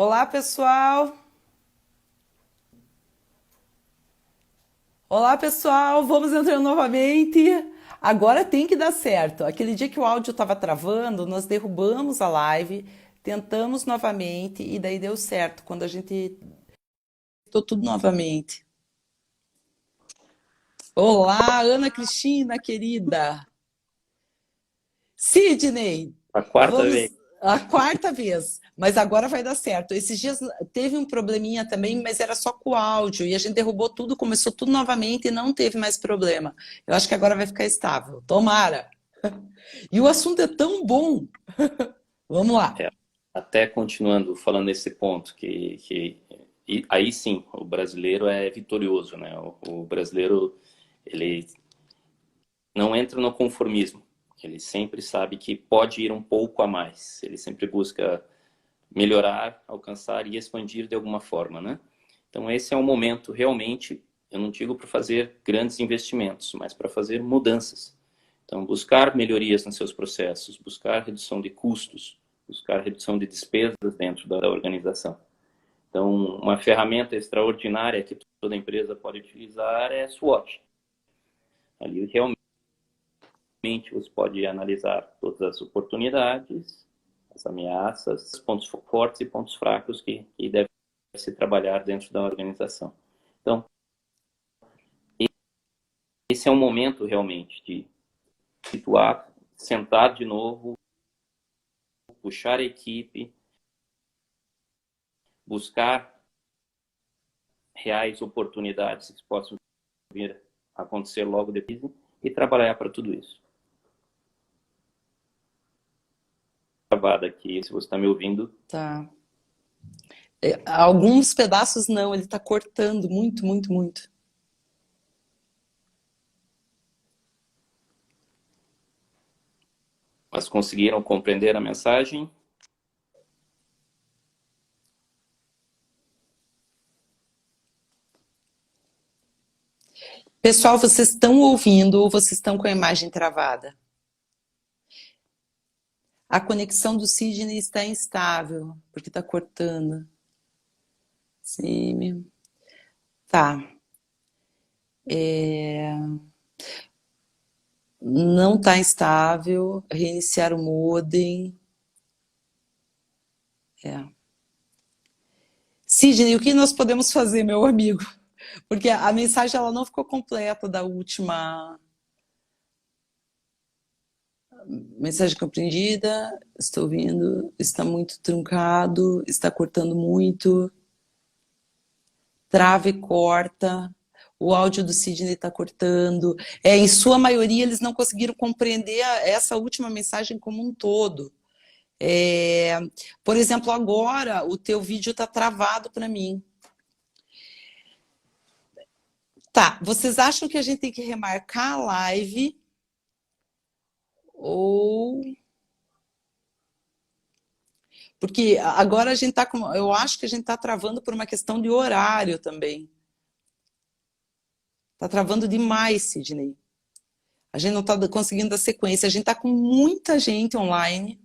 Olá, pessoal! Olá, pessoal! Vamos entrando novamente. Agora tem que dar certo. Aquele dia que o áudio estava travando, nós derrubamos a live, tentamos novamente e daí deu certo. Quando a gente tentou tudo novamente. Olá, Ana Cristina, querida! Sidney, A quarta vamos vez. a quarta vez, mas agora vai dar certo. Esses dias teve um probleminha também, mas era só com o áudio e a gente derrubou tudo, começou tudo novamente e não teve mais problema. Eu acho que agora vai ficar estável. Tomara. E o assunto é tão bom. Vamos lá. É, até continuando falando nesse ponto, e aí sim, o brasileiro é vitorioso, né? O brasileiro, ele não entra no conformismo. Ele sempre sabe que pode ir um pouco a mais. Ele sempre busca melhorar, alcançar e expandir de alguma forma, né? Então esse é o momento realmente, eu não digo para fazer grandes investimentos, mas para fazer mudanças. Então buscar melhorias nos seus processos, buscar redução de custos, buscar redução de despesas dentro da organização. Então uma ferramenta extraordinária que toda empresa pode utilizar é SWOT. Ali realmente você pode analisar todas as oportunidades, as ameaças, pontos fortes e pontos fracos que devem se trabalhar dentro da organização. Então, esse é um momento realmente de situar, sentar de novo, puxar a equipe, buscar reais oportunidades que possam vir a acontecer logo depois e trabalhar para tudo isso. Gravada aqui, se você está me ouvindo. Tá. Alguns pedaços não, ele está cortando muito, muito, muito. Mas conseguiram compreender a mensagem? Pessoal, vocês estão ouvindo ou vocês estão com a imagem travada? A conexão do Sidney está instável, porque está cortando. Sim, tá. Não está instável. Reiniciar o modem. É. Sidney, o que nós podemos fazer, meu amigo? Porque a mensagem ela não ficou completa da última mensagem compreendida. Estou ouvindo, está muito truncado, está cortando muito, trava e corta. O áudio do Sidney está cortando. Em sua maioria, eles não conseguiram compreender essa última mensagem como um todo. É, por exemplo, agora o teu vídeo está travado para mim. Tá, vocês acham que a gente tem que remarcar a live ou... Porque agora a gente está com... Eu acho que a gente está travando por uma questão de horário também. Está travando demais, Sidney. A gente não está conseguindo dar sequência. A gente está com muita gente online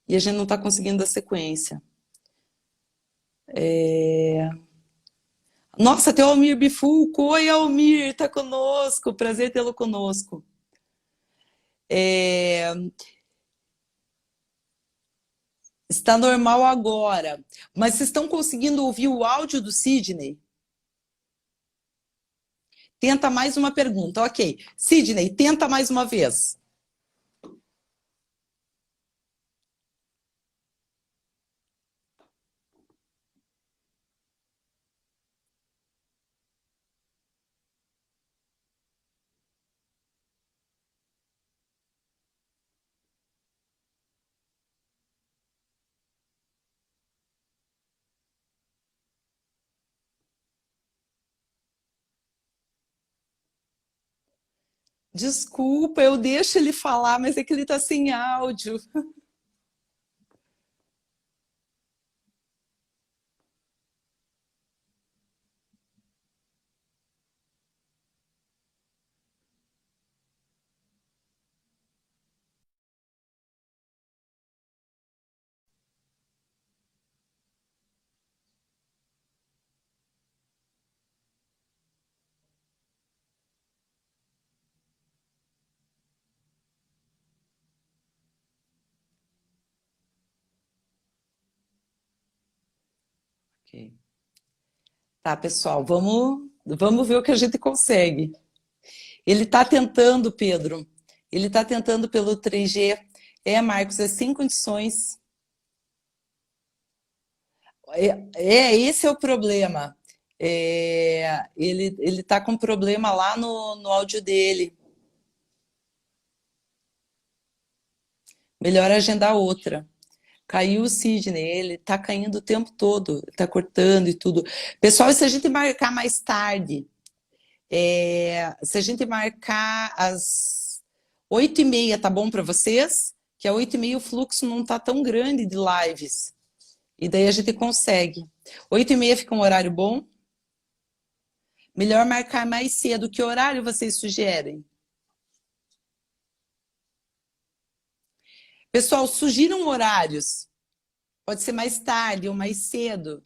e a gente não está conseguindo dar sequência. Nossa, tem o Almir Bifuco. Oi, Almir, está conosco. Prazer tê-lo conosco. É, está normal agora. Mas vocês estão conseguindo ouvir o áudio do Sidney? Tenta mais uma pergunta. Ok. Sidney, tenta mais uma vez. Desculpa, eu deixo ele falar, mas é que ele está sem áudio. Ok. Tá, pessoal, vamos ver o que a gente consegue. Ele está tentando, Pedro. Ele está tentando pelo 3G. Marcos, é sem condições. Esse é o problema. Ele está com problema lá no áudio dele. Melhor agendar outra. Caiu o Sidney, ele tá caindo o tempo todo, tá cortando e tudo. Pessoal, e se a gente marcar mais tarde, se a gente marcar às 8h30, tá bom para vocês? Que às 8h30 o fluxo não tá tão grande de lives. E daí a gente consegue. 8h30 fica um horário bom? Melhor marcar mais cedo. Que horário vocês sugerem? Pessoal, sugiram horários. Pode ser mais tarde ou mais cedo.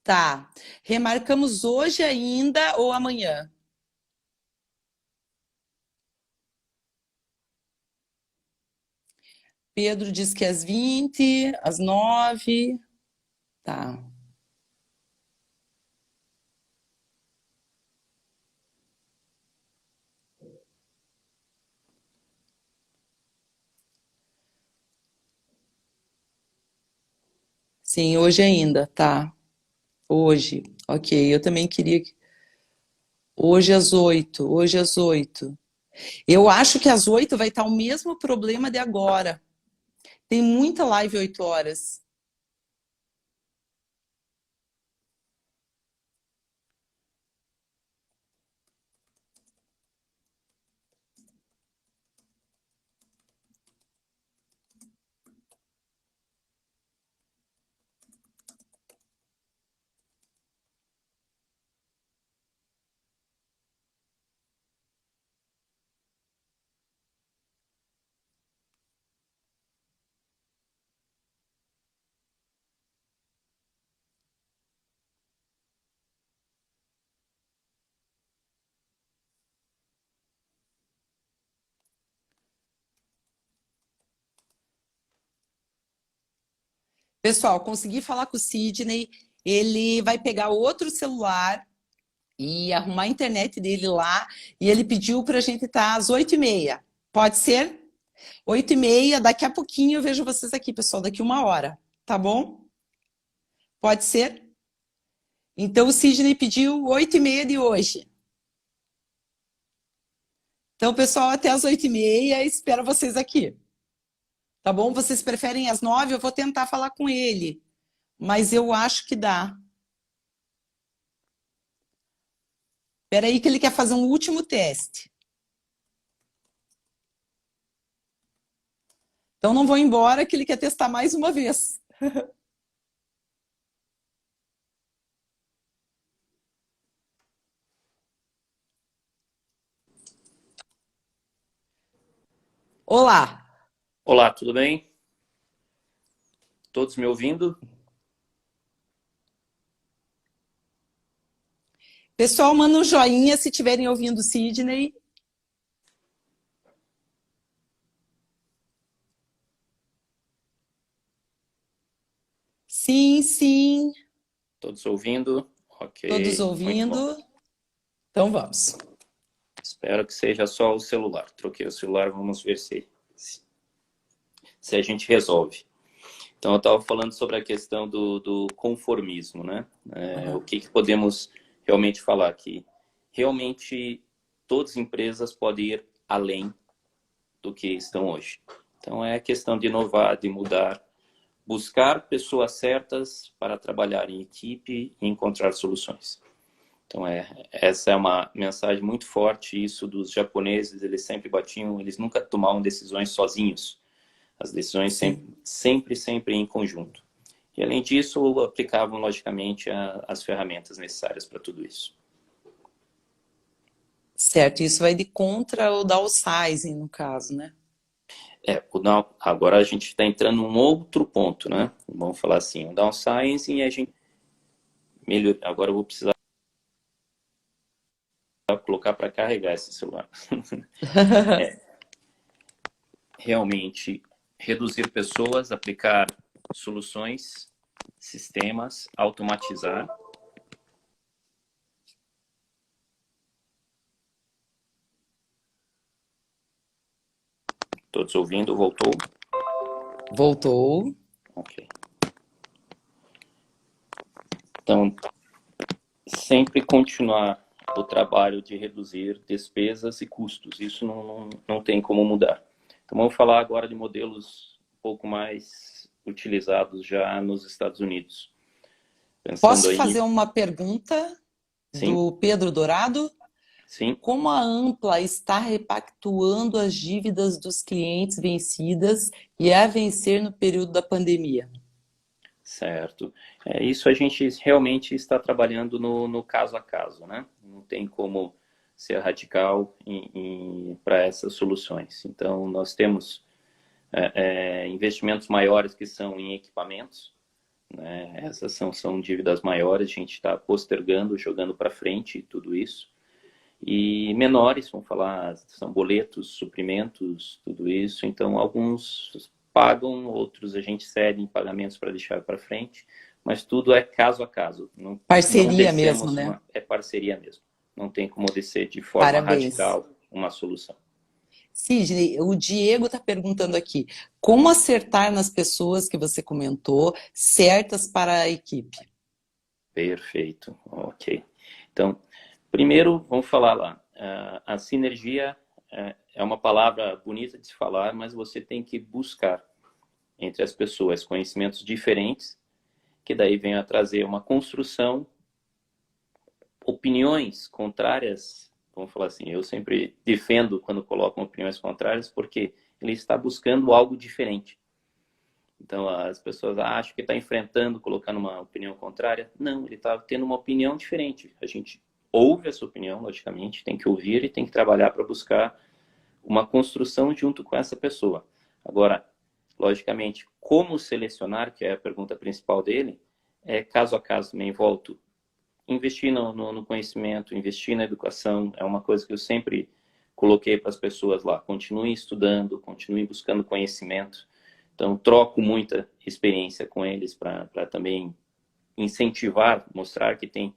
Tá. Remarcamos hoje ainda ou amanhã? Pedro diz que às 20, às 9. Tá. Sim, hoje ainda, tá. Hoje, ok. Eu também queria. Hoje às 8. Hoje às 8. Eu acho que às 8 vai estar o mesmo problema de agora. Tem muita live 8 horas. Pessoal, consegui falar com o Sidney. Ele vai pegar outro celular e arrumar a internet dele lá. E ele pediu para a gente estar às 8h30. Pode ser? 8h30, daqui a pouquinho eu vejo vocês aqui, pessoal, daqui 1 hora. Tá bom? Pode ser? Então o Sidney pediu 8h30 de hoje. Então, pessoal, até às 8h30, espero vocês aqui. Tá bom? Vocês preferem às 9? Eu vou tentar falar com ele. Mas eu acho que dá. Espera aí que ele quer fazer um último teste. Então não vou embora que ele quer testar mais uma vez. Olá. Olá, tudo bem? Todos me ouvindo? Pessoal, manda um joinha se estiverem ouvindo o Sidney. Sim, sim. Todos ouvindo? Ok, Todos muito bom. ouvindo. Então vamos. Espero que seja só o celular. Troquei o celular, vamos ver se a gente resolve. Então, eu estava falando sobre a questão do conformismo, né? O que podemos realmente falar aqui? Realmente, todas as empresas podem ir além do que estão hoje. Então, é questão de inovar, de mudar, buscar pessoas certas para trabalhar em equipe e encontrar soluções. Então, essa é uma mensagem muito forte, isso dos japoneses, eles sempre batiam, eles nunca tomavam decisões sozinhos. As decisões sempre em conjunto. E, além disso, aplicavam, logicamente, as ferramentas necessárias para tudo isso. Certo, isso vai de contra o downsizing, no caso, né? Agora a gente está entrando num outro ponto, né? Vamos falar assim, o downsizing e a gente... Agora eu vou precisar colocar para carregar esse celular. Realmente, reduzir pessoas, aplicar soluções, sistemas, automatizar. Todos ouvindo? Voltou? Voltou. Ok. Então, sempre continuar o trabalho de reduzir despesas e custos. Isso não tem como mudar. Então, vamos falar agora de modelos um pouco mais utilizados já nos Estados Unidos. Pensando Posso aí... fazer uma pergunta Sim, do Pedro Dourado? sim, Como a Ampla está repactuando as dívidas dos clientes vencidas e a vencer no período da pandemia? certo. Isso a gente realmente está trabalhando no caso a caso, né? Não tem como ser radical para essas soluções. Então, nós temos investimentos maiores que são em equipamentos, né? Essas são dívidas maiores, a gente está postergando, jogando para frente tudo isso. E menores, vamos falar, são boletos, suprimentos, tudo isso. Então, alguns pagam, outros a gente cede em pagamentos para deixar para frente, mas tudo é caso a caso. Não Parceria mesmo, descemos né? é parceria mesmo. Não tem como descer de forma Parabéns. radical uma solução. Sidney, o Diego está perguntando aqui, como acertar nas pessoas que você comentou, certas para a equipe? Perfeito, ok. Então, primeiro, vamos falar lá. A sinergia é uma palavra bonita de se falar, mas você tem que buscar entre as pessoas conhecimentos diferentes, que daí vem a trazer uma construção, opiniões contrárias. Vamos falar assim, eu sempre defendo quando colocam opiniões contrárias, porque ele está buscando algo diferente. Então, as pessoas acham que está enfrentando, colocando uma opinião contrária. Não, ele está tendo uma opinião diferente. A gente ouve essa opinião, logicamente, tem que ouvir e tem que trabalhar para buscar uma construção junto com essa pessoa. Agora, logicamente, como selecionar, que é a pergunta principal dele, é caso a caso, me volto. Investir no conhecimento, investir na educação, é uma coisa que eu sempre coloquei para as pessoas lá. Continuem estudando, continuem buscando conhecimento. Então, troco muita experiência com eles para também incentivar, mostrar que tem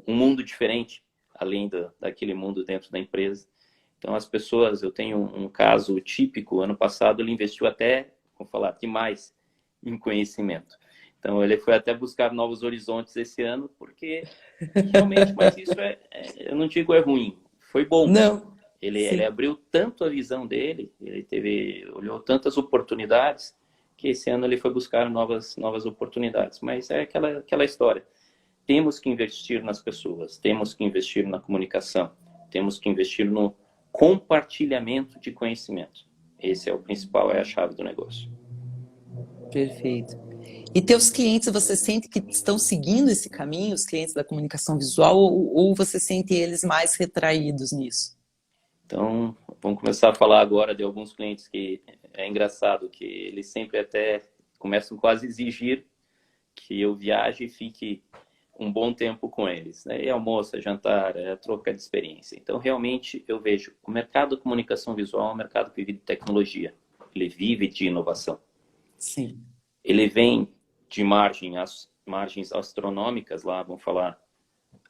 um mundo diferente, além daquele mundo dentro da empresa. Então, as pessoas, eu tenho um caso típico, ano passado ele investiu até, vou falar, demais em conhecimento. Então, ele foi até buscar novos horizontes esse ano, porque realmente, mas isso eu não digo é ruim, foi bom. Não, Ele sim. abriu tanto a visão dele, olhou tantas oportunidades, que esse ano ele foi buscar novas oportunidades. Mas é aquela história. Temos que investir nas pessoas, temos que investir na comunicação, temos que investir no compartilhamento de conhecimento. Esse é o principal, é a chave do negócio. Perfeito. E teus clientes, você sente que estão seguindo esse caminho, os clientes da comunicação visual, ou você sente eles mais retraídos nisso? Então, vamos começar a falar agora de alguns clientes que é engraçado, que eles sempre até começam quase a exigir que eu viaje e fique um bom tempo com eles, né? E almoço, é jantar, é troca de experiência. Então, realmente, eu vejo o mercado da comunicação visual é um mercado que vive de tecnologia. Ele vive de inovação. Sim. Ele vem de margens astronômicas lá, vamos falar,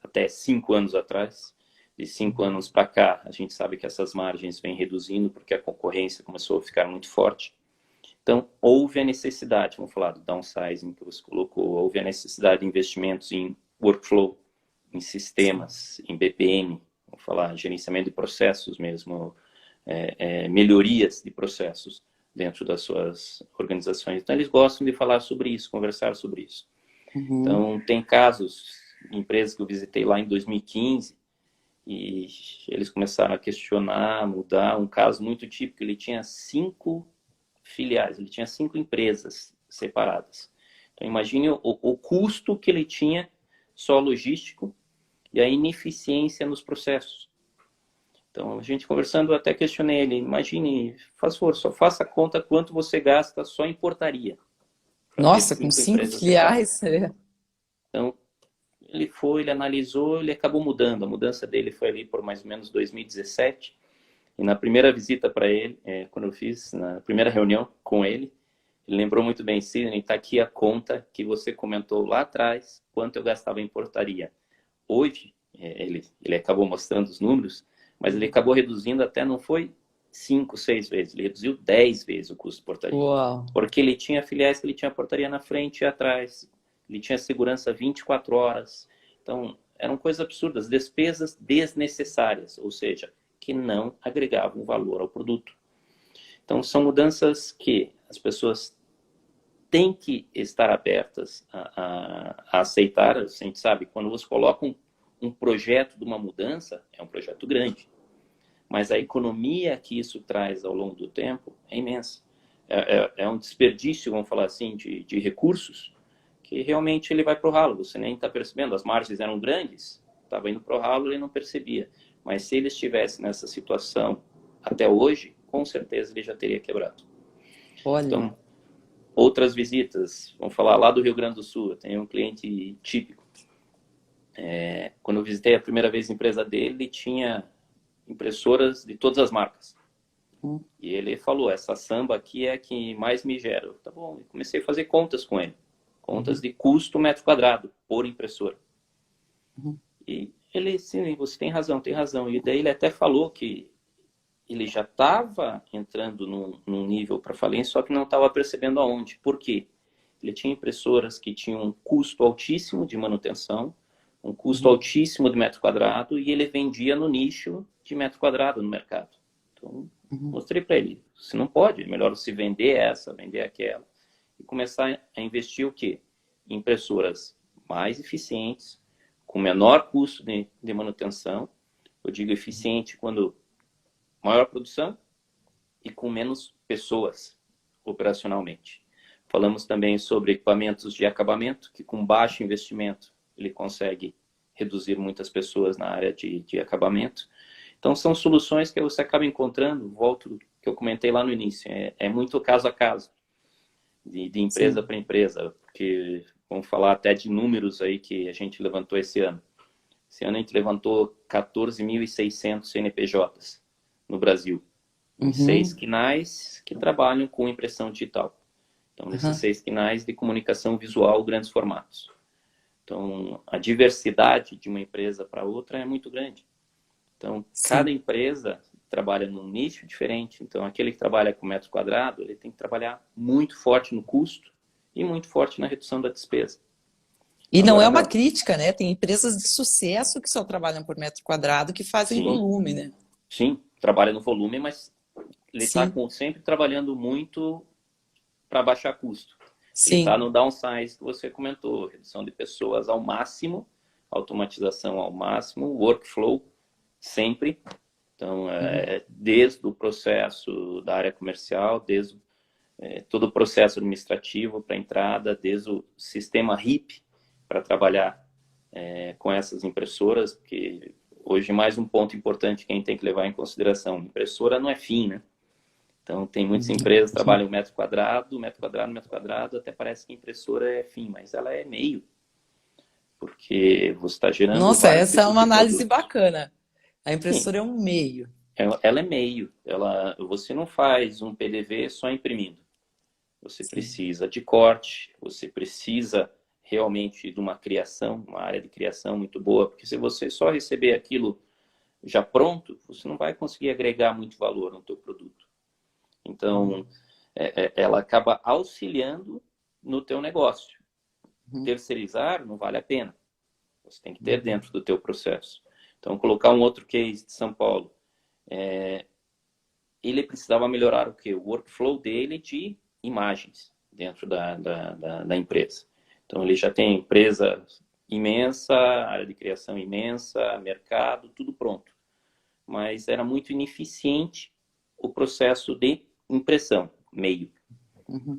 até 5 anos atrás. De 5 anos para cá, a gente sabe que essas margens vêm reduzindo porque a concorrência começou a ficar muito forte. Então, houve a necessidade, vamos falar do downsizing que você colocou, houve a necessidade de investimentos em workflow, em sistemas, em BPM, vamos falar gerenciamento de processos mesmo, melhorias de processos dentro das suas organizações. Então, eles gostam de falar sobre isso, conversar sobre isso. Uhum. Então, tem casos, empresas que eu visitei lá em 2015, e eles começaram a questionar, mudar. Um caso muito típico, ele tinha 5 filiais, ele tinha 5 empresas separadas. Então, imagine o custo que ele tinha só logístico e a ineficiência nos processos. Então, a gente conversando, eu até questionei ele, imagine, faz favor, só faça conta quanto você gasta só em portaria para ter Nossa, com 5 cinco empresas separadas. filiais? É. Então, ele foi, ele analisou, ele acabou mudando. A mudança dele foi ali por mais ou menos 2017. E na primeira visita para ele, quando eu fiz, na primeira reunião com ele, ele lembrou muito bem: Sidney, está aqui a conta que você comentou lá atrás, quanto eu gastava em portaria. Hoje, ele acabou mostrando os números, mas ele acabou reduzindo até, não foi 5, 6 vezes, ele reduziu 10 vezes o custo de portaria. Uau. Porque ele tinha filiais que ele tinha portaria na frente e atrás, ele tinha segurança 24 horas. Então, eram coisas absurdas, despesas desnecessárias, ou seja, que não agregavam valor ao produto. Então, são mudanças que as pessoas têm que estar abertas a aceitar. A gente sabe, quando você coloca um projeto de uma mudança, é um projeto grande, mas a economia que isso traz ao longo do tempo é imensa. É um desperdício, vamos falar assim, de recursos, que realmente ele vai para o ralo. Você nem está percebendo, as margens eram grandes, estava indo para o ralo, ele não percebia. Mas se ele estivesse nessa situação até hoje, com certeza ele já teria quebrado. Olha. Então, outras visitas, vamos falar lá do Rio Grande do Sul, eu tenho um cliente típico. Quando eu visitei a primeira vez a empresa dele, ele tinha impressoras de todas as marcas. E ele falou: essa Samba aqui é a que mais me gera. Eu, tá bom, e comecei a fazer contas com ele. Contas de custo metro quadrado por impressora. E ele, sim, você tem razão, tem razão. E daí ele até falou que ele já estava entrando num nível para falência, só que não estava percebendo aonde. Por quê? Ele tinha impressoras que tinham um custo altíssimo de manutenção, um custo altíssimo de metro quadrado, e ele vendia no nicho de metro quadrado no mercado. Então, mostrei para ele: você não pode, é melhor você vender essa, vender aquela, e começar a investir o quê? Em impressoras mais eficientes, com menor custo de manutenção. Eu digo eficiente quando maior produção e com menos pessoas operacionalmente. Falamos também sobre equipamentos de acabamento, que com baixo investimento ele consegue reduzir muitas pessoas na área de acabamento. Então são soluções que você acaba encontrando, volto do que eu comentei lá no início, é muito caso a caso, de empresa para empresa, porque vamos falar até de números aí que a gente levantou esse ano. Esse ano a gente levantou 14.600 CNPJs no Brasil, em 6 quinais que trabalham com impressão digital. Então, nesses 6 quinais de comunicação visual, grandes formatos. Então, a diversidade de uma empresa para outra é muito grande. Então, cada empresa trabalha num nicho diferente. Então, aquele que trabalha com metro quadrado, ele tem que trabalhar muito forte no custo e muito forte na redução da despesa. E não é uma crítica, né? Tem empresas de sucesso que só trabalham por metro quadrado, que fazem volume, né? Sim, trabalha no volume, mas ele está sempre trabalhando muito para baixar custo. Ele está no downsize que você comentou, redução de pessoas ao máximo, automatização ao máximo, workflow sempre. Então, desde o processo da área comercial, desde todo o processo administrativo para entrada, desde o sistema RIP para trabalhar com essas impressoras, porque hoje mais um ponto importante que a gente tem que levar em consideração: impressora não é fim, né? Então, tem muitas empresas que trabalham metro quadrado, metro quadrado, metro quadrado, até parece que a impressora é fim, mas ela é meio. Porque você está gerando... Nossa, essa é uma análise produtos. bacana. A impressora é um meio. Ela é meio. Você não faz um PDV só imprimindo. Você precisa de corte, você precisa realmente de uma criação, uma área de criação muito boa, porque se você só receber aquilo já pronto, você não vai conseguir agregar muito valor no teu produto. Então, ela acaba auxiliando no teu negócio. Terceirizar não vale a pena. Você tem que ter dentro do teu processo. Então, colocar um outro case de São Paulo. Ele precisava melhorar o quê? O workflow dele de imagens dentro da empresa. Então, ele já tem empresa imensa, área de criação imensa, mercado, tudo pronto. Mas era muito ineficiente o processo de impressão, meio.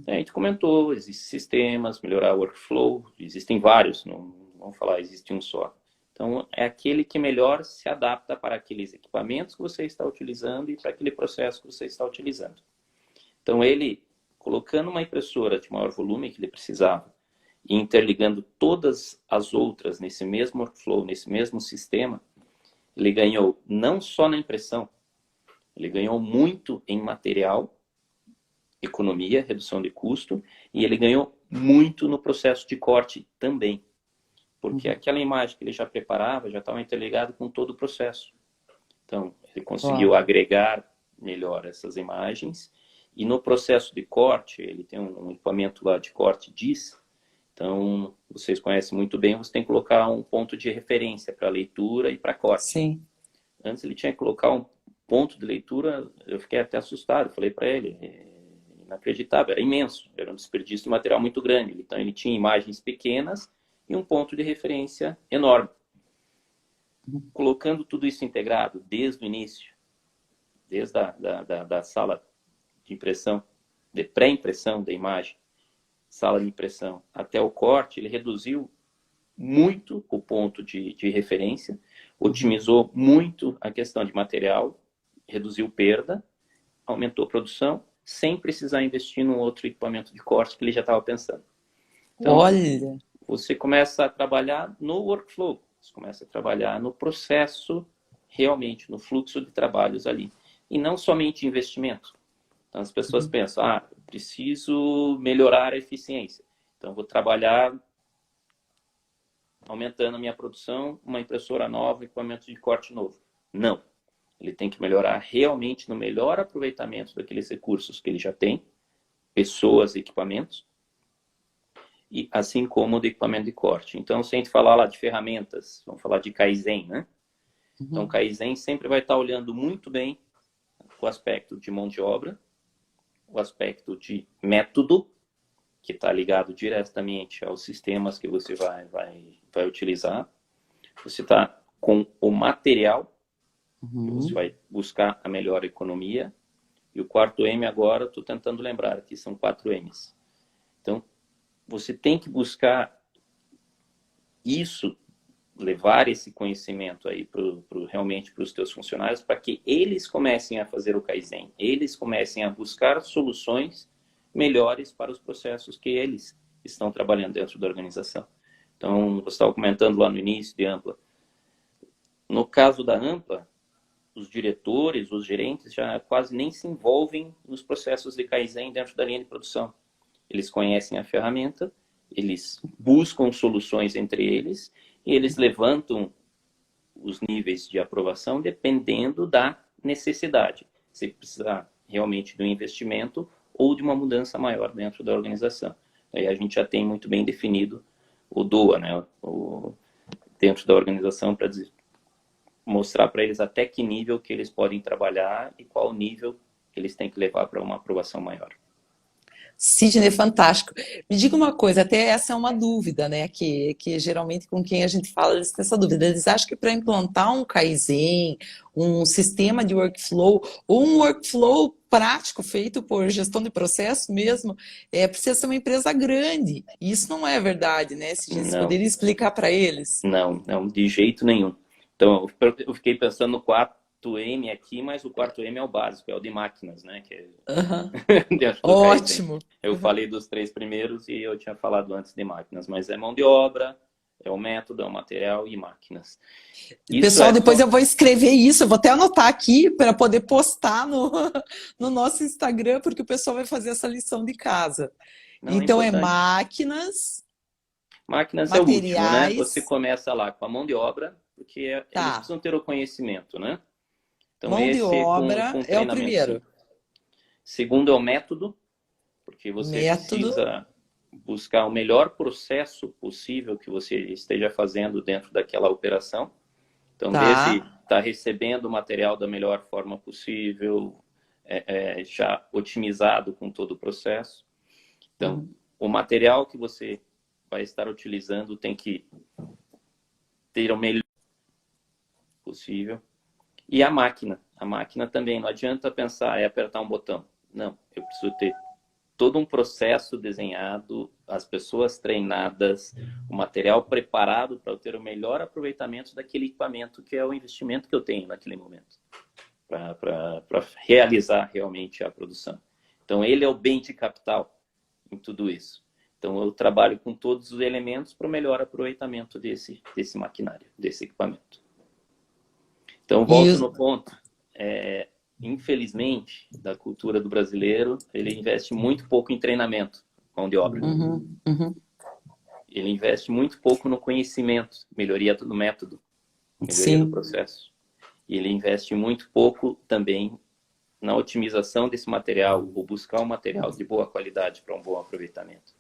A gente comentou, existem sistemas, melhorar o workflow, existem vários, não vamos falar, existe um só. Então, é aquele que melhor se adapta para aqueles equipamentos que você está utilizando e para aquele processo que você está utilizando. Então, ele, colocando uma impressora de maior volume que ele precisava, e interligando todas as outras nesse mesmo workflow, nesse mesmo sistema, ele ganhou não só na impressão, ele ganhou muito em material, economia, redução de custo, e ele ganhou muito no processo de corte também. Porque aquela imagem que ele já preparava já estava interligada com todo o processo. Então, ele conseguiu agregar melhor essas imagens. E no processo de corte, ele tem um equipamento lá de corte DIS. Então, vocês conhecem muito bem, você tem que colocar um ponto de referência para leitura e para corte. Sim. Antes ele tinha que colocar um ponto de leitura, eu fiquei até assustado. Falei para ele, inacreditável, era imenso. Era um desperdício de material muito grande. Então, ele tinha imagens pequenas e um ponto de referência enorme. Colocando tudo isso integrado desde o início, desde da sala de impressão, de pré-impressão da imagem, sala de impressão, até o corte, ele reduziu muito o ponto de referência, otimizou muito a questão de material, reduziu perda, aumentou a produção, sem precisar investir num outro equipamento de corte que ele já estava pensando. Então, Olha! Você começa a trabalhar no workflow, você começa a trabalhar no processo, realmente, no fluxo de trabalhos ali. E não somente investimento. Então, as pessoas pensam, preciso melhorar a eficiência. Então, vou trabalhar aumentando a minha produção, uma impressora nova, equipamento de corte novo. Não. Ele tem que melhorar realmente no melhor aproveitamento daqueles recursos que ele já tem, pessoas e equipamentos, e assim como do equipamento de corte. Então, se a gente falar lá de ferramentas, vamos falar de Kaizen, né? Então, Kaizen sempre vai estar olhando muito bem o aspecto de mão de obra, o aspecto de método, que está ligado diretamente aos sistemas que você vai utilizar. Você está com o material, que você vai buscar a melhor economia. E o quarto M agora, estou tentando lembrar aqui, são 4 M's. Então, você tem que buscar isso, levar esse conhecimento aí realmente para os teus funcionários, para que eles comecem a fazer o Kaizen, eles comecem a buscar soluções melhores para os processos que eles estão trabalhando dentro da organização. Então, você estava comentando lá no início de Ampla. No caso da Ampla, os diretores, os gerentes já quase nem se envolvem nos processos de Kaizen dentro da linha de produção. Eles conhecem a ferramenta, eles buscam soluções entre eles e eles levantam os níveis de aprovação dependendo da necessidade. Se precisar realmente de um investimento ou de uma mudança maior dentro da organização. Aí a gente já tem muito bem definido o DOA, né? Dentro da organização para mostrar para eles até que nível que eles podem trabalhar e qual nível eles têm que levar para uma aprovação maior. Sidney, fantástico. Me diga uma coisa, até essa é uma dúvida, né? Que geralmente com quem a gente fala, eles têm essa dúvida. Eles acham que para implantar um Kaizen, um sistema de workflow, ou um workflow prático feito por gestão de processo mesmo, precisa ser uma empresa grande. E isso não é verdade, né, Sidney? Você poderia explicar para eles? Não, de jeito nenhum. Então, eu fiquei pensando no 4M aqui, mas o 4M é o básico, é o de máquinas, né? Que dentro do Ótimo! Kaizen. Eu falei dos 3 primeiros e eu tinha falado antes de máquinas, mas é mão de obra, é o método, é o material e máquinas. Pessoal, depois eu vou escrever isso, eu vou até anotar aqui para poder postar no nosso Instagram, porque o pessoal vai fazer essa lição de casa. Então, é máquinas, Máquinas materiais... é o último, né? Você começa lá com a mão de obra, porque eles precisam ter o conhecimento, né? Então, mão de obra com é o primeiro. Sim. Segundo é o método, porque você precisa buscar o melhor processo possível que você esteja fazendo dentro daquela operação. Então, desde estar recebendo o material da melhor forma possível, já otimizado com todo o processo. Então, o material que você vai estar utilizando tem que ter o melhor possível. E a máquina também, não adianta pensar, apertar um botão. Não, eu preciso ter todo um processo desenhado, as pessoas treinadas, o material preparado para eu ter o melhor aproveitamento daquele equipamento, que é o investimento que eu tenho naquele momento, para realizar realmente a produção. Então, ele é o bem de capital em tudo isso. Então, eu trabalho com todos os elementos para o melhor aproveitamento desse maquinário, desse equipamento. Então, volto no ponto. Infelizmente, da cultura do brasileiro, ele investe muito pouco em treinamento, mão de obra. Ele investe muito pouco no conhecimento, melhoria do método, melhoria do processo. E ele investe muito pouco também na otimização desse material, ou buscar um material de boa qualidade para um bom aproveitamento.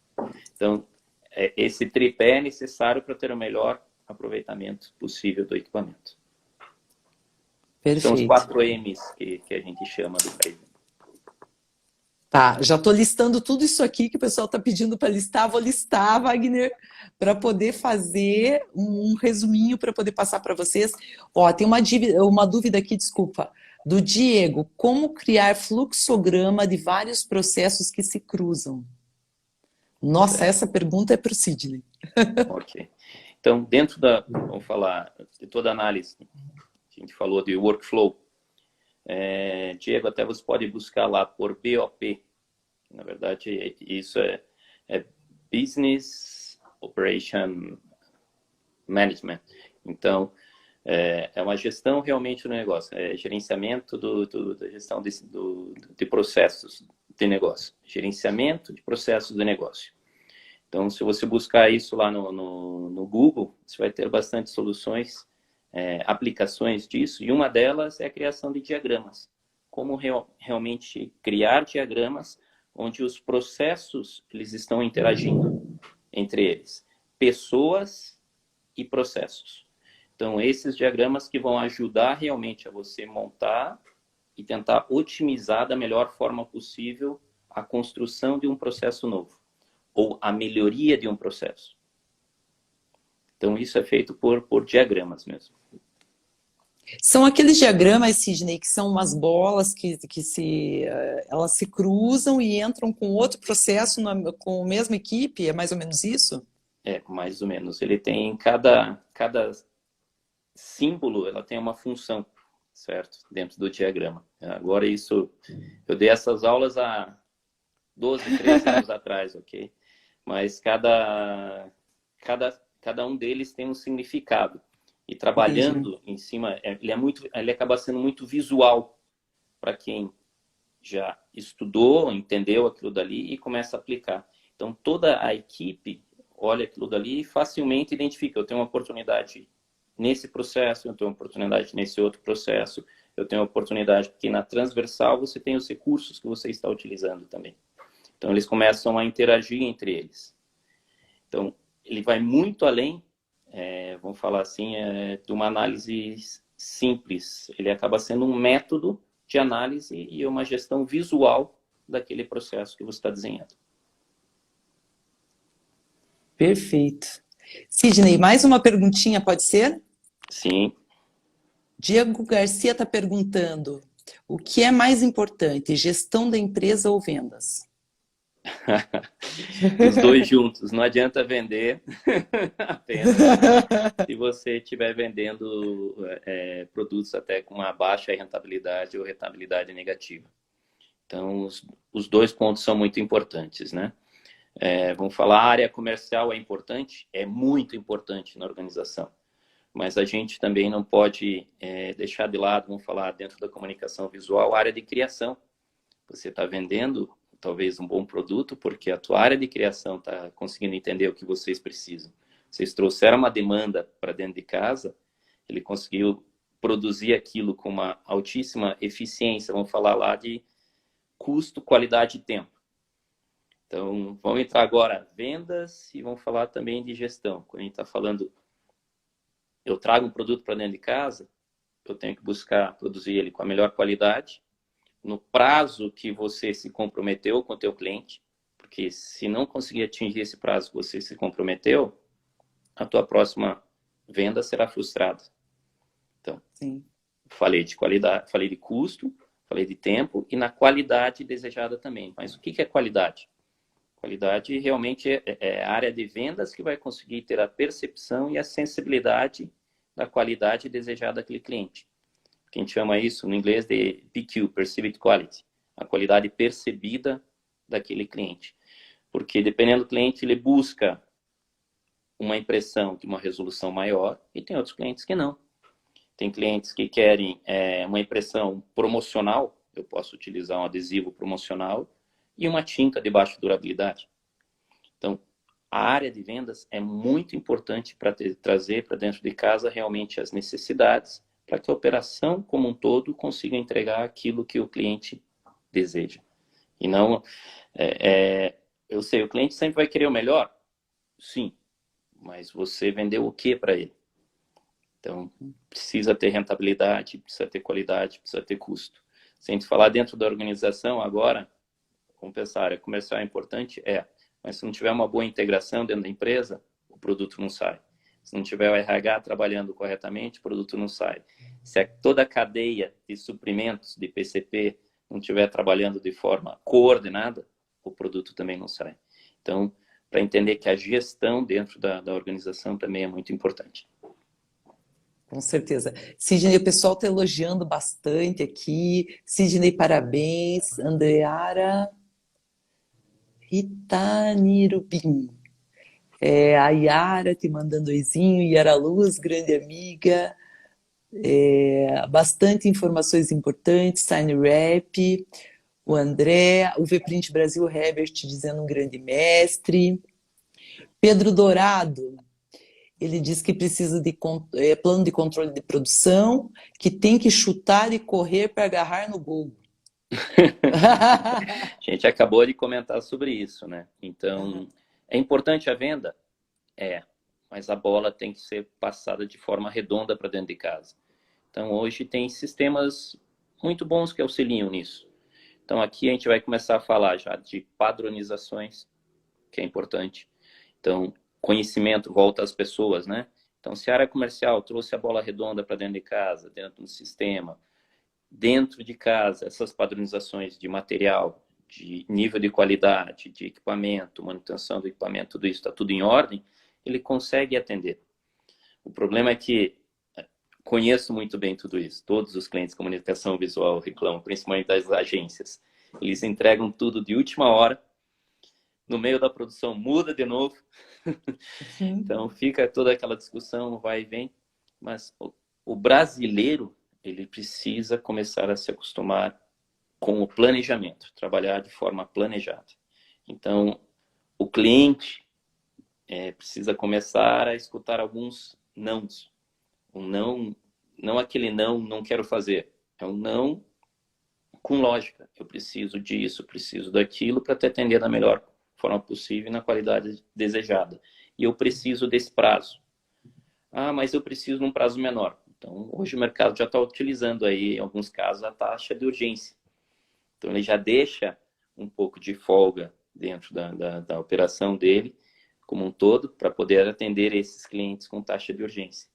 Então, esse tripé é necessário para ter o melhor aproveitamento possível do equipamento. Perfeito. São os 4 M's que a gente chama do Kaizen. Tá, já estou listando tudo isso aqui que o pessoal está pedindo para listar. Vou listar, Wagner, para poder fazer um resuminho para poder passar para vocês. Ó, tem uma dúvida aqui, desculpa, do Diego. Como criar fluxograma de vários processos que se cruzam? Nossa, essa pergunta é para o Sidney. Ok. Então, vamos falar, de toda a análise, a gente falou de workflow. Diego, até você pode buscar lá por BOP. Na verdade, isso é Business Operation Management. Então, é uma gestão realmente do negócio. É gerenciamento da gestão de processos de negócio. Gerenciamento de processos de negócio. Então, se você buscar isso lá no Google, você vai ter bastante soluções, aplicações disso, e uma delas é a criação de diagramas. Como realmente criar diagramas onde os processos eles estão interagindo entre eles. Pessoas e processos. Então, esses diagramas que vão ajudar realmente a você montar e tentar otimizar da melhor forma possível a construção de um processo novo, ou a melhoria de um processo. Então, isso é feito por diagramas mesmo. São aqueles diagramas, Sidney, que são umas bolas que elas se cruzam e entram com outro processo com a mesma equipe? É mais ou menos isso? Mais ou menos. Ele tem cada símbolo, ela tem uma função, certo? Dentro do diagrama. Agora eu dei essas aulas há 12, 13 anos atrás, ok? Mas cada um deles tem um significado. E trabalhando em cima, ele acaba sendo muito visual para quem já estudou, entendeu aquilo dali e começa a aplicar. Então, toda a equipe olha aquilo dali e facilmente identifica. Eu tenho uma oportunidade nesse processo, eu tenho uma oportunidade nesse outro processo, eu tenho uma oportunidade porque na transversal você tem os recursos que você está utilizando também. Então, eles começam a interagir entre eles. Então, ele vai muito além, vamos falar assim, de uma análise simples. Ele acaba sendo um método de análise e uma gestão visual daquele processo que você está desenhando. Perfeito. Sidney, mais uma perguntinha, pode ser? Sim. Diego Garcia está perguntando, o que é mais importante, gestão da empresa ou vendas? Os dois juntos. Não adianta vender apenas se você estiver vendendo produtos até com uma baixa rentabilidade ou rentabilidade negativa. Então, os dois pontos são muito importantes, né? Vamos falar, a área comercial é importante? É muito importante na organização. Mas a gente também não pode deixar de lado, vamos falar, dentro da comunicação visual, a área de criação. Você está vendendo talvez um bom produto, porque a tua área de criação está conseguindo entender o que vocês precisam. Vocês trouxeram uma demanda para dentro de casa, ele conseguiu produzir aquilo com uma altíssima eficiência, vamos falar lá de custo, qualidade e tempo. Então, vamos entrar agora vendas e vamos falar também de gestão. Quando a gente está falando, eu trago um produto para dentro de casa, eu tenho que buscar produzir ele com a melhor qualidade, no prazo que você se comprometeu com o teu cliente, porque se não conseguir atingir esse prazo que você se comprometeu, a tua próxima venda será frustrada. Então, sim, falei de qualidade, falei de custo, falei de tempo e na qualidade desejada também. Mas o que é qualidade? Qualidade realmente é a área de vendas que vai conseguir ter a percepção e a sensibilidade da qualidade desejada daquele cliente. Que a gente chama isso no inglês de PQ, Perceived Quality, a qualidade percebida daquele cliente. Porque dependendo do cliente, ele busca uma impressão de uma resolução maior e tem outros clientes que não. Tem clientes que querem uma impressão promocional, eu posso utilizar um adesivo promocional e uma tinta de baixa durabilidade. Então, a área de vendas é muito importante para trazer para dentro de casa realmente as necessidades, para que a operação como um todo consiga entregar aquilo que o cliente deseja. E não... eu sei, o cliente sempre vai querer o melhor? Sim. Mas você vendeu o que para ele? Então, precisa ter rentabilidade, precisa ter qualidade, precisa ter custo. Se a gente falar dentro da organização agora, vamos pensar, a área comercial é importante? Mas se não tiver uma boa integração dentro da empresa, o produto não sai. Se não tiver o RH trabalhando corretamente, o produto não sai. Se toda a cadeia de suprimentos de PCP não estiver trabalhando de forma coordenada, o produto também não sai. Então, para entender que a gestão dentro da organização também é muito importante. Com certeza. Sidney, o pessoal está elogiando bastante aqui. Sidney, parabéns. Andreara Ritanirubim. A Yara te mandando oizinho. Yara Luz, grande amiga. Bastante informações importantes. Sign Rap. O André. O Vprint Brasil, Herbert, dizendo um grande mestre. Pedro Dourado. Ele diz que precisa de plano de controle de produção, que tem que chutar e correr para agarrar no gol. A gente acabou de comentar sobre isso, né? Então, é importante a venda? Mas a bola tem que ser passada de forma redonda para dentro de casa. Então, hoje tem sistemas muito bons que auxiliam nisso. Então, aqui a gente vai começar a falar já de padronizações, que é importante. Então, conhecimento volta às pessoas, né? Então, se a área comercial trouxe a bola redonda para dentro de casa, dentro do sistema, dentro de casa, essas padronizações de material, de nível de qualidade, de equipamento, manutenção do equipamento, tudo isso está tudo em ordem, ele consegue atender. O problema é que conheço muito bem tudo isso. Todos os clientes de comunicação visual reclamam, principalmente das agências. Eles entregam tudo de última hora, no meio da produção muda de novo. Então fica toda aquela discussão, vai e vem. Mas o brasileiro, ele precisa começar a se acostumar com o planejamento, trabalhar de forma planejada. Então, o cliente precisa começar a escutar alguns nãos. Um não aquele não quero fazer. É um não com lógica. Eu preciso disso, preciso daquilo para te atender da melhor forma possível e na qualidade desejada. E eu preciso desse prazo. Mas eu preciso num prazo menor. Então, hoje o mercado já está utilizando aí, em alguns casos, a taxa de urgência. Então, ele já deixa um pouco de folga dentro da operação dele, como um todo, para poder atender esses clientes com taxa de urgência.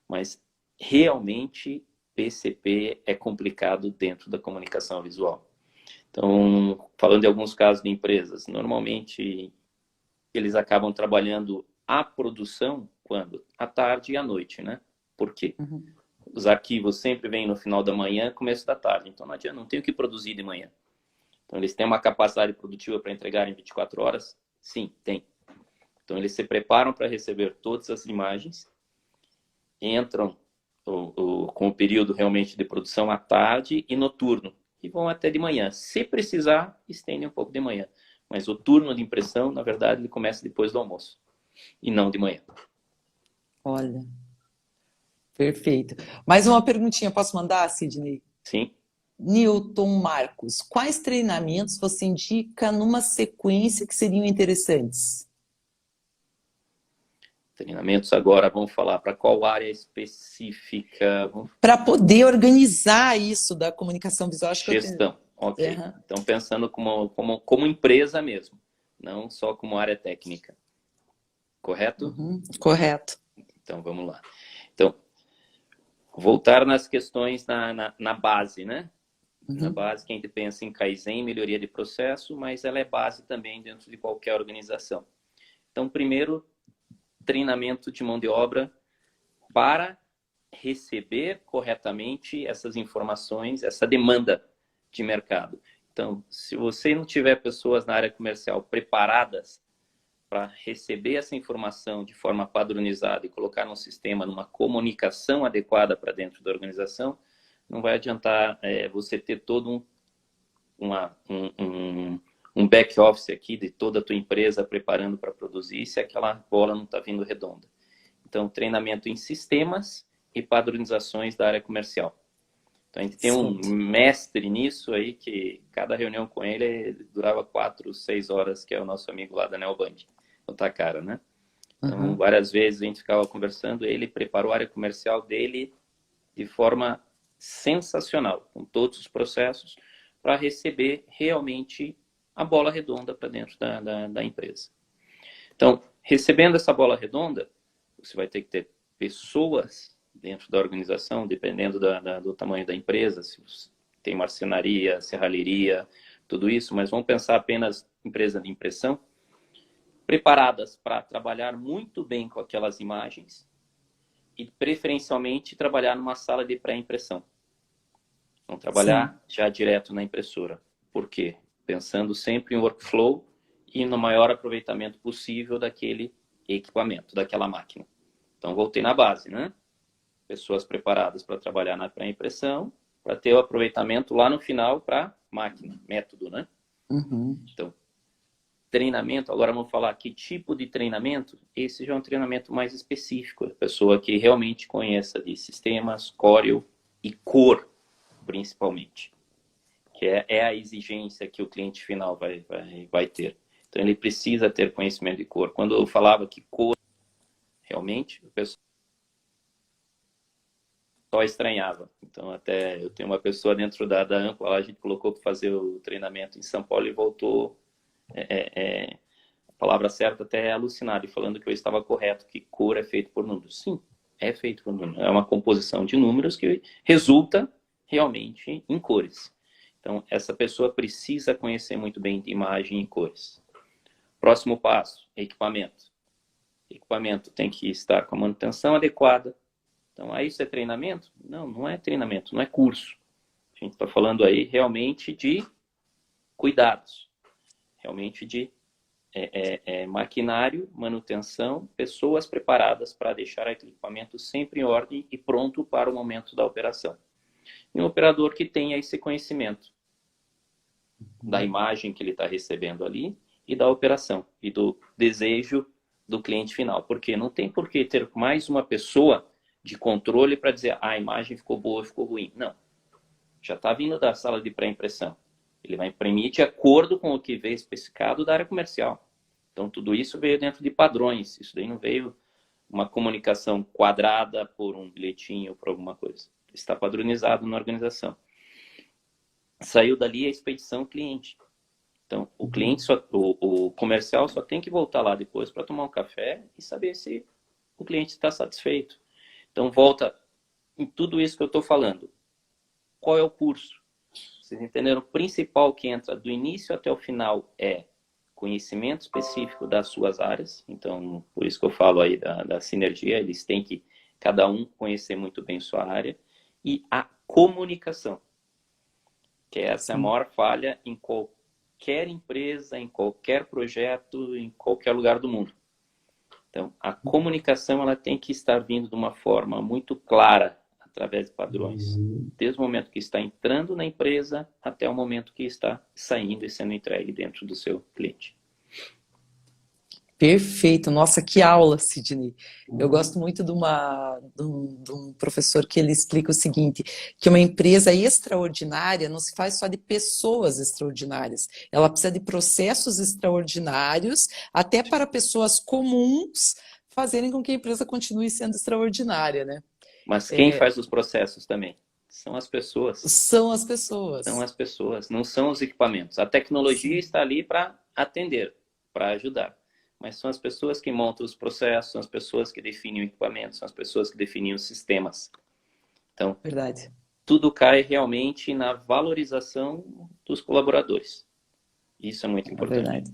Mas, realmente, PCP é complicado dentro da comunicação visual. Então, falando de alguns casos de empresas, normalmente eles acabam trabalhando a produção quando? À tarde e à noite, né? Por quê? Os arquivos sempre vêm no final da manhã, começo da tarde. Então, não adianta, não tem o que produzir de manhã. Então, eles têm uma capacidade produtiva para entregar em 24 horas? Sim, tem. Então, eles se preparam para receber todas as imagens, entram com o período realmente de produção à tarde e noturno, e vão até de manhã. Se precisar, estendem um pouco de manhã. Mas o turno de impressão, na verdade, ele começa depois do almoço, e não de manhã. Olha, perfeito. Mais uma perguntinha, posso mandar, Sidney? Sim. Newton Marcos, quais treinamentos você indica numa sequência que seriam interessantes? Treinamentos agora, vamos falar para qual área específica? Para poder organizar isso da comunicação visual. Acho Gestão, que ok. Então, pensando como empresa mesmo, não só como área técnica. Correto? Correto. Então, vamos lá. Então, voltar nas questões na base, né? Na base, que a gente pensa em Kaizen, melhoria de processo, mas ela é base também dentro de qualquer organização. Então, primeiro, treinamento de mão de obra para receber corretamente essas informações, essa demanda de mercado. Então, se você não tiver pessoas na área comercial preparadas para receber essa informação de forma padronizada e colocar num sistema, numa comunicação adequada para dentro da organização, não vai adiantar você ter todo um back office aqui de toda a tua empresa preparando para produzir se aquela bola não está vindo redonda. Então, treinamento em sistemas e padronizações da área comercial. Então, a gente tem um mestre nisso aí, que cada reunião com ele durava 4, 6 horas, que é o nosso amigo lá da Neoband, o Takara, né? Então, várias vezes a gente ficava conversando, ele preparou a área comercial dele de forma sensacional, com todos os processos, para receber realmente a bola redonda para dentro da empresa. Então, recebendo essa bola redonda, você vai ter que ter pessoas dentro da organização, dependendo do tamanho da empresa, se tem marcenaria, serralheria, tudo isso, mas vamos pensar apenas empresa de impressão, preparadas para trabalhar muito bem com aquelas imagens e, preferencialmente, trabalhar numa sala de pré-impressão. Não trabalhar já direto na impressora. Por quê? Pensando sempre em workflow e no maior aproveitamento possível daquele equipamento, daquela máquina. Então, voltei na base, né? Pessoas preparadas para trabalhar na pré-impressão, para ter o aproveitamento lá no final para máquina, método, né? Então, treinamento, agora vamos falar que tipo de treinamento. Esse já é um treinamento mais específico, a pessoa que realmente conheça de sistemas, Corel e Core, principalmente, que é a exigência que o cliente final vai ter. Então, ele precisa ter conhecimento de Core. Quando eu falava que Core, realmente, o pessoal só estranhava. Então, até eu tenho uma pessoa dentro da Ampla, lá a gente colocou para fazer o treinamento em São Paulo e voltou, a palavra certa até é alucinado, e falando que eu estava correto, que Core é feito por números. Sim, é feito por números. É uma composição de números que resulta realmente em cores. Então, essa pessoa precisa conhecer muito bem de imagem e cores. Próximo passo, equipamento. Equipamento tem que estar com a manutenção adequada. Então, aí isso é treinamento? Não, não é treinamento, não é curso. A gente está falando aí realmente de cuidados. Realmente de maquinário, manutenção, pessoas preparadas para deixar aquele equipamento sempre em ordem e pronto para o momento da operação. E um operador que tenha esse conhecimento da imagem que ele está recebendo ali e da operação e do desejo do cliente final. Porque não tem por que ter mais uma pessoa de controle para dizer a imagem ficou boa, ficou ruim. Não. Já está vindo da sala de pré-impressão. Ele vai imprimir de acordo com o que veio especificado da área comercial. Então, tudo isso veio dentro de padrões. Isso daí não veio uma comunicação quadrada por um bilhetinho ou por alguma coisa. Está padronizado na organização. Saiu dali a expedição cliente. Então, o cliente, o comercial só tem que voltar lá depois para tomar um café e saber se o cliente está satisfeito. Então, volta em tudo isso que eu estou falando. Qual é o curso? Vocês entenderam? O principal que entra do início até o final é conhecimento específico das suas áreas. Então, por isso que eu falo aí da sinergia. Eles têm que, cada um, conhecer muito bem sua área. E a comunicação, que essa é a maior falha em qualquer empresa, em qualquer projeto, em qualquer lugar do mundo. Então, a comunicação ela tem que estar vindo de uma forma muito clara, através de padrões. Desde o momento que está entrando na empresa até o momento que está saindo e sendo entregue dentro do seu cliente. Perfeito. Nossa, que aula, Sidney. Eu gosto muito de um professor que ele explica o seguinte, que uma empresa extraordinária não se faz só de pessoas extraordinárias. Ela precisa de processos extraordinários, até para pessoas comuns fazerem com que a empresa continue sendo extraordinária, né? Mas quem faz os processos também? São as pessoas. São as pessoas. São as pessoas, não são os equipamentos. A tecnologia está ali para atender, para ajudar. Mas são as pessoas que montam os processos, são as pessoas que definem o equipamento, são as pessoas que definem os sistemas. Então, verdade. Tudo cai realmente na valorização dos colaboradores. Isso é muito importante. Verdade.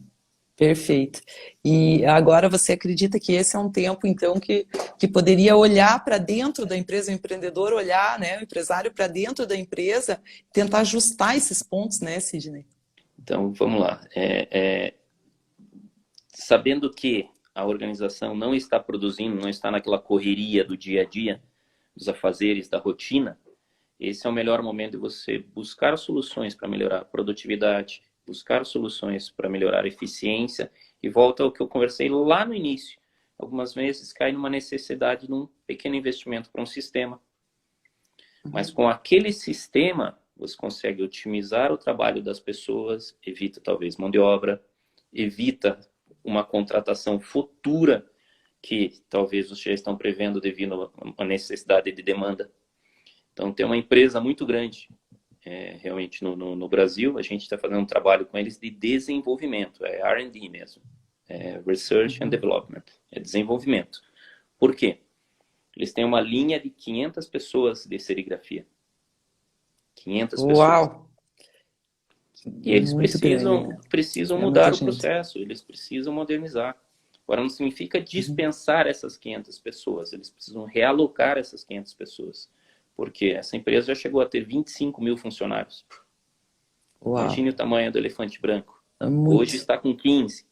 Perfeito. E agora você acredita que esse é um tempo, então, que poderia olhar para dentro da empresa, o empreendedor olhar, né, o empresário para dentro da empresa, tentar ajustar esses pontos, né, Sidney? Então, vamos lá. Sabendo que a organização não está produzindo, não está naquela correria do dia a dia, dos afazeres, da rotina, esse é o melhor momento de você buscar soluções para melhorar a produtividade, buscar soluções para melhorar a eficiência, e volta ao que eu conversei lá no início. Algumas vezes cai numa necessidade de um pequeno investimento para um sistema, mas com aquele sistema você consegue otimizar o trabalho das pessoas, evita talvez mão de obra, evita uma contratação futura que talvez vocês já estão prevendo devido a uma necessidade de demanda. Então, tem uma empresa muito grande, realmente, no Brasil. A gente está fazendo um trabalho com eles de desenvolvimento, é R&D mesmo. Research and Development, é desenvolvimento. Por quê? Eles têm uma linha de 500 pessoas de serigrafia. 500 pessoas. Uau! E eles Muito grande, né? precisam É mudar muita o gente. processo, eles precisam modernizar. Agora, não significa dispensar essas 500 pessoas, eles precisam realocar essas 500 pessoas. Porque essa empresa já chegou a ter 25 mil funcionários. Uau! Imagine o tamanho do elefante branco. É Hoje muito. está com 15.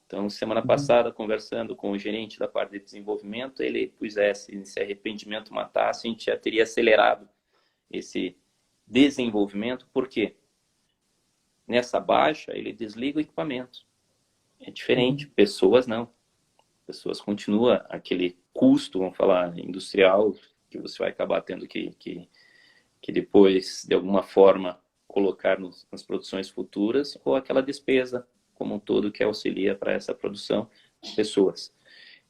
Então, semana passada, conversando com o gerente da parte de desenvolvimento, ele pusesse, se arrependimento matasse, a gente já teria acelerado esse desenvolvimento. Por quê? Nessa baixa, ele desliga o equipamento. É diferente. Pessoas não. Pessoas continua aquele custo, vamos falar, industrial, que você vai acabar tendo que depois, de alguma forma, colocar nas produções futuras, ou aquela despesa como um todo que auxilia para essa produção de pessoas.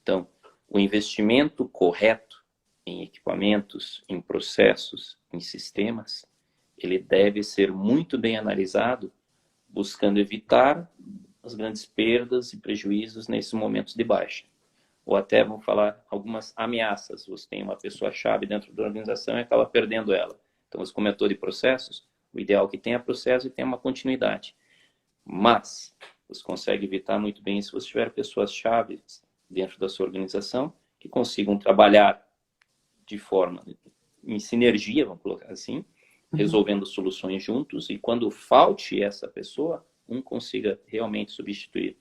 Então, o investimento correto em equipamentos, em processos, em sistemas, ele deve ser muito bem analisado, buscando evitar as grandes perdas e prejuízos nesses momentos de baixa. Ou até, vamos falar, algumas ameaças. Você tem uma pessoa-chave dentro da organização e acaba perdendo ela. Então, você comentou de processos, o ideal é que tenha processo e tenha uma continuidade. Mas, você consegue evitar muito bem se você tiver pessoas-chave dentro da sua organização que consigam trabalhar de forma, em sinergia, vamos colocar assim, resolvendo soluções juntos, e quando falte essa pessoa, um consiga realmente substituir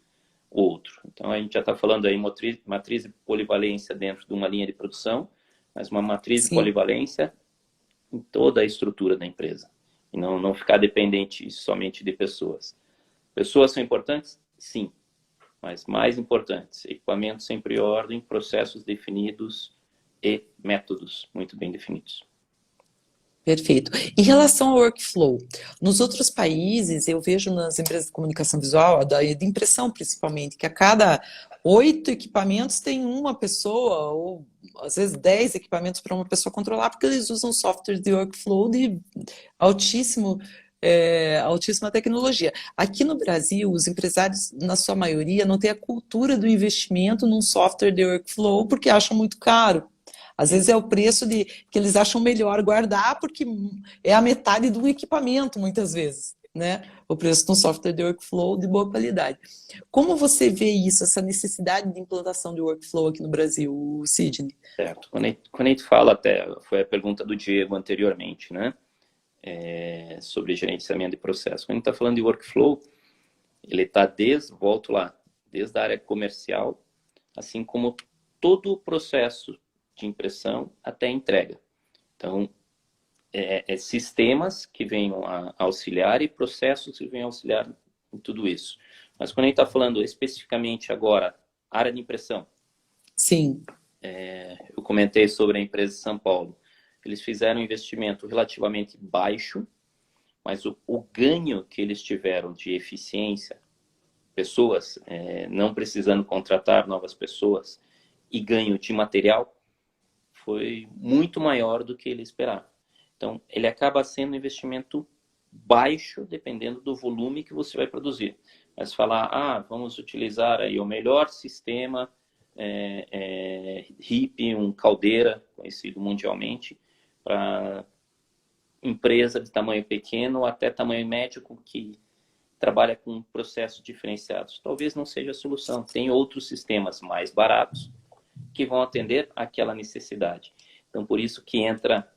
o outro. Então, a gente já está falando aí matriz de polivalência dentro de uma linha de produção, mas uma matriz de Sim. polivalência em toda a estrutura da empresa. E não ficar dependente somente de pessoas. Pessoas são importantes? Sim. Mas mais importantes, equipamentos sempre em ordem, processos definidos e métodos muito bem definidos. Perfeito. Em relação ao workflow, nos outros países, eu vejo nas empresas de comunicação visual, de impressão principalmente, que a cada 8 equipamentos tem uma pessoa, ou às vezes 10 equipamentos para uma pessoa controlar, porque eles usam software de workflow de altíssimo, altíssima tecnologia. Aqui no Brasil, os empresários, na sua maioria, não têm a cultura do investimento num software de workflow porque acham muito caro. Às vezes é o preço que eles acham melhor guardar, porque é a metade de um equipamento, muitas vezes, né? O preço de um software de workflow de boa qualidade. Como você vê isso, essa necessidade de implantação de workflow aqui no Brasil, Sidney? Certo. Quando a gente fala, até foi a pergunta do Diego anteriormente, né? Sobre gerenciamento de processo. Quando a gente está falando de workflow, ele está volto lá, desde a área comercial, assim como todo o processo de impressão até a entrega. Então, sistemas que venham a auxiliar e processos que venham a auxiliar em tudo isso. Mas quando a gente está falando especificamente agora, área de impressão. Sim. Eu comentei sobre a empresa de São Paulo. Eles fizeram um investimento relativamente baixo, mas o ganho que eles tiveram de eficiência, pessoas não precisando contratar novas pessoas, e ganho de material, foi muito maior do que ele esperava. Então, ele acaba sendo um investimento baixo, dependendo do volume que você vai produzir. Mas falar, vamos utilizar aí o melhor sistema HIP, um Caldeira, conhecido mundialmente, para empresa de tamanho pequeno até tamanho médio que trabalha com processos diferenciados. Talvez não seja a solução. Tem outros sistemas mais baratos que vão atender àquela necessidade. Então, por isso que entra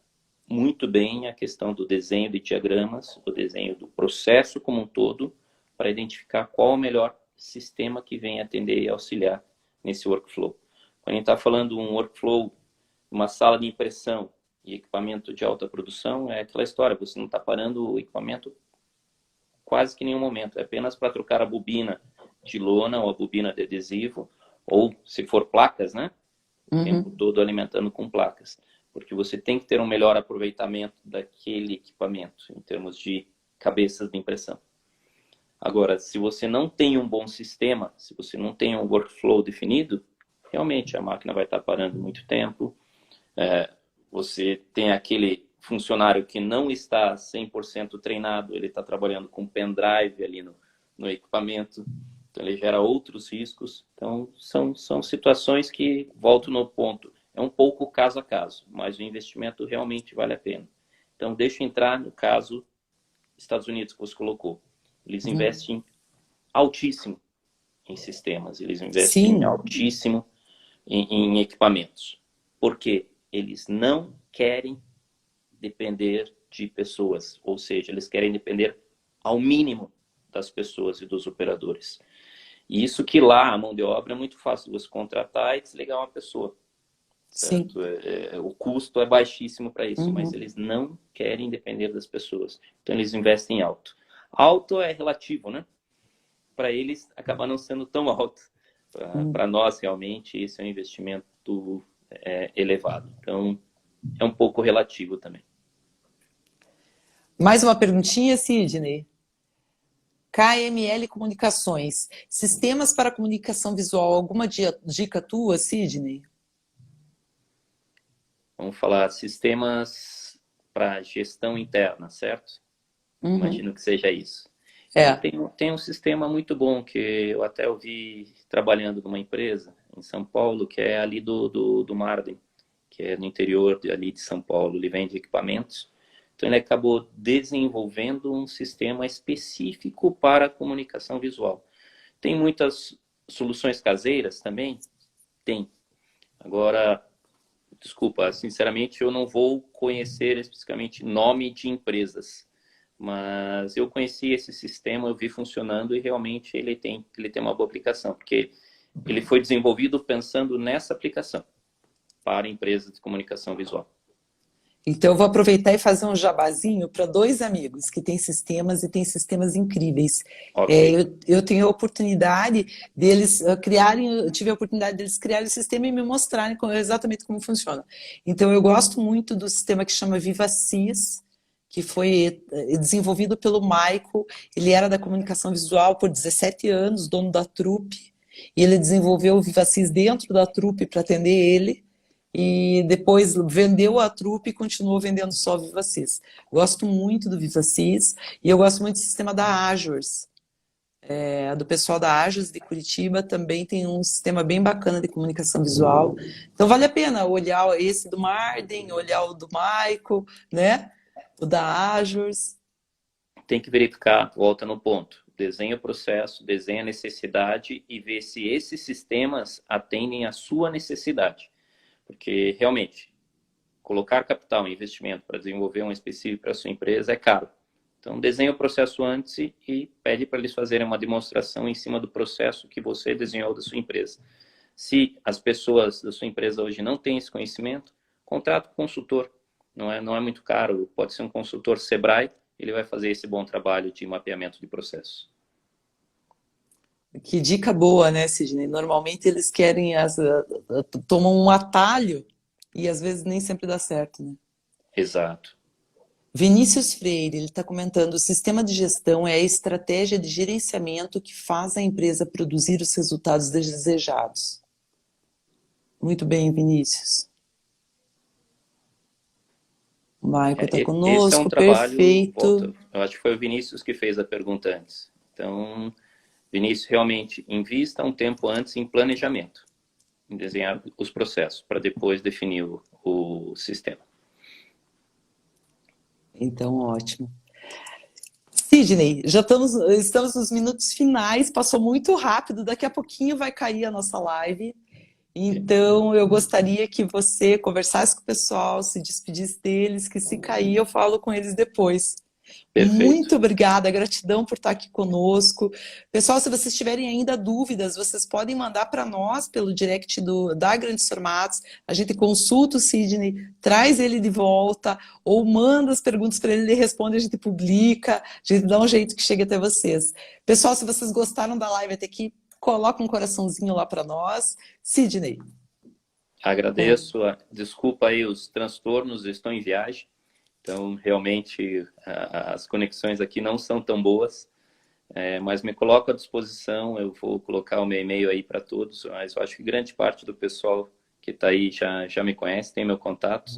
muito bem a questão do desenho de diagramas, o desenho do processo como um todo, para identificar qual o melhor sistema que vem atender e auxiliar nesse workflow. Quando a gente está falando um workflow, uma sala de impressão e equipamento de alta produção, é aquela história, você não está parando o equipamento quase que em nenhum momento, é apenas para trocar a bobina de lona ou a bobina de adesivo, ou se for placas, né? O tempo todo alimentando com placas. Porque você tem que ter um melhor aproveitamento daquele equipamento, em termos de cabeças de impressão. Agora, se você não tem um bom sistema, se você não tem um workflow definido, realmente a máquina vai estar parando muito tempo. Você tem aquele funcionário que não está 100% treinado, ele está trabalhando com pendrive ali no equipamento, então ele gera outros riscos. Então, são situações que, volto no ponto, é um pouco caso a caso, mas o investimento realmente vale a pena. Então, deixa eu entrar no caso Estados Unidos, que você colocou. Eles investem altíssimo em sistemas, eles investem altíssimo em equipamentos. Por quê? Eles não querem depender de pessoas, ou seja, eles querem depender ao mínimo das pessoas e dos operadores. E isso que lá a mão de obra é muito fácil você contratar e desligar uma pessoa. Certo? O custo é baixíssimo para isso, mas eles não querem depender das pessoas. Então eles investem alto. Alto é relativo, né? Para eles acaba não sendo tão alto. Para nós, realmente, esse é um investimento elevado. Então, é um pouco relativo também. Mais uma perguntinha, Sidney. KML Comunicações. Sistemas para comunicação visual. Alguma dica tua, Sidney? Vamos falar sistemas para gestão interna, certo? Imagino que seja isso. Tem um sistema muito bom que eu até ouvi trabalhando numa empresa em São Paulo, que é ali do Marden, que é no interior ali de São Paulo. Ele vende equipamentos. Então ele acabou desenvolvendo um sistema específico para comunicação visual. Tem muitas soluções caseiras também? Tem. Agora, desculpa, sinceramente eu não vou conhecer especificamente nome de empresas, mas eu conheci esse sistema, eu vi funcionando e realmente ele tem uma boa aplicação, porque ele foi desenvolvido pensando nessa aplicação para empresas de comunicação visual. Então eu vou aproveitar e fazer um jabazinho para 2 amigos que têm sistemas e têm sistemas incríveis. Okay. Eu tenho a oportunidade deles criarem, eu tive a oportunidade deles criarem o sistema e me mostrarem exatamente como funciona. Então eu gosto muito do sistema que chama VivaSys, que foi desenvolvido pelo Maico. Ele era da comunicação visual por 17 anos, dono da Trupe, e ele desenvolveu o VivaSys dentro da Trupe para atender ele. E depois vendeu a Trupe e continuou vendendo só o VivaSys. Gosto muito do VivaSys e eu gosto muito do sistema da Azures. Do pessoal da Azures de Curitiba também tem um sistema bem bacana de comunicação visual. Então vale a pena olhar esse do Marden, olhar o do Maico, né? O da Azures. Tem que verificar, volta no ponto. Desenha o processo, desenha a necessidade e vê se esses sistemas atendem à sua necessidade. Porque, realmente, colocar capital em investimento para desenvolver um específico para a sua empresa é caro. Então, desenha o processo antes e pede para eles fazerem uma demonstração em cima do processo que você desenhou da sua empresa. Se as pessoas da sua empresa hoje não têm esse conhecimento, contrata um consultor. Não é muito caro, pode ser um consultor Sebrae, ele vai fazer esse bom trabalho de mapeamento de processo. Que dica boa, né, Sidney? Normalmente eles querem, tomam um atalho e às vezes nem sempre dá certo, né? Exato. Vinícius Freire, ele está comentando, o sistema de gestão é a estratégia de gerenciamento que faz a empresa produzir os resultados desejados. Muito bem, Vinícius. O Maico está conosco, esse é um trabalho, perfeito. Eu acho que foi o Vinícius que fez a pergunta antes. Então, Vinícius, realmente, invista um tempo antes em planejamento, em desenhar os processos, para depois definir o sistema. Então, ótimo. Sidney, já estamos nos minutos finais, passou muito rápido, daqui a pouquinho vai cair a nossa live. Então, eu gostaria que você conversasse com o pessoal, se despedisse deles, que se cair eu falo com eles depois. Perfeito. Muito obrigada, gratidão por estar aqui conosco. Pessoal, se vocês tiverem ainda dúvidas, vocês podem mandar para nós pelo direct da Grandes Formatos. A gente consulta o Sidney, traz ele de volta, ou manda as perguntas para ele, ele responde, a gente publica, a gente dá um jeito que chegue até vocês. Pessoal, se vocês gostaram da live até aqui, coloca um coraçãozinho lá para nós. Sidney. Agradeço. Desculpa aí os transtornos, eu estou em viagem. Então, realmente, as conexões aqui não são tão boas, mas me coloco à disposição, eu vou colocar o meu e-mail aí para todos, mas eu acho que grande parte do pessoal que está aí já me conhece, tem meu contato,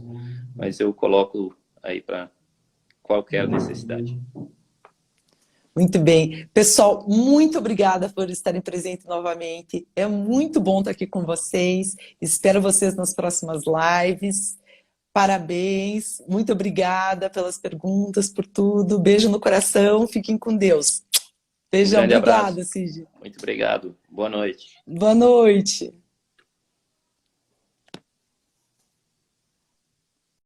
mas eu coloco aí para qualquer necessidade. Muito bem. Pessoal, muito obrigada por estarem presentes novamente. É muito bom estar aqui com vocês. Espero vocês nas próximas lives. Parabéns, muito obrigada pelas perguntas, por tudo. Beijo no coração, fiquem com Deus. Um Beijão, grande abraço. obrigada, Cid. Muito obrigado. Boa noite. Boa noite.